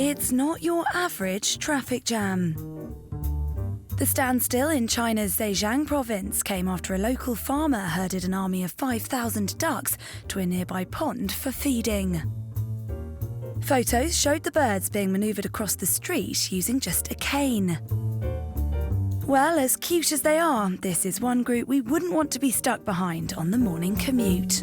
It's not your average traffic jam. The standstill in China's Zhejiang province came after a local farmer herded an army of 5,000 ducks to a nearby pond for feeding. Photos showed the birds being manoeuvred across the street using just a cane. Well, as cute as they are, this is one group we wouldn't want to be stuck behind on the morning commute.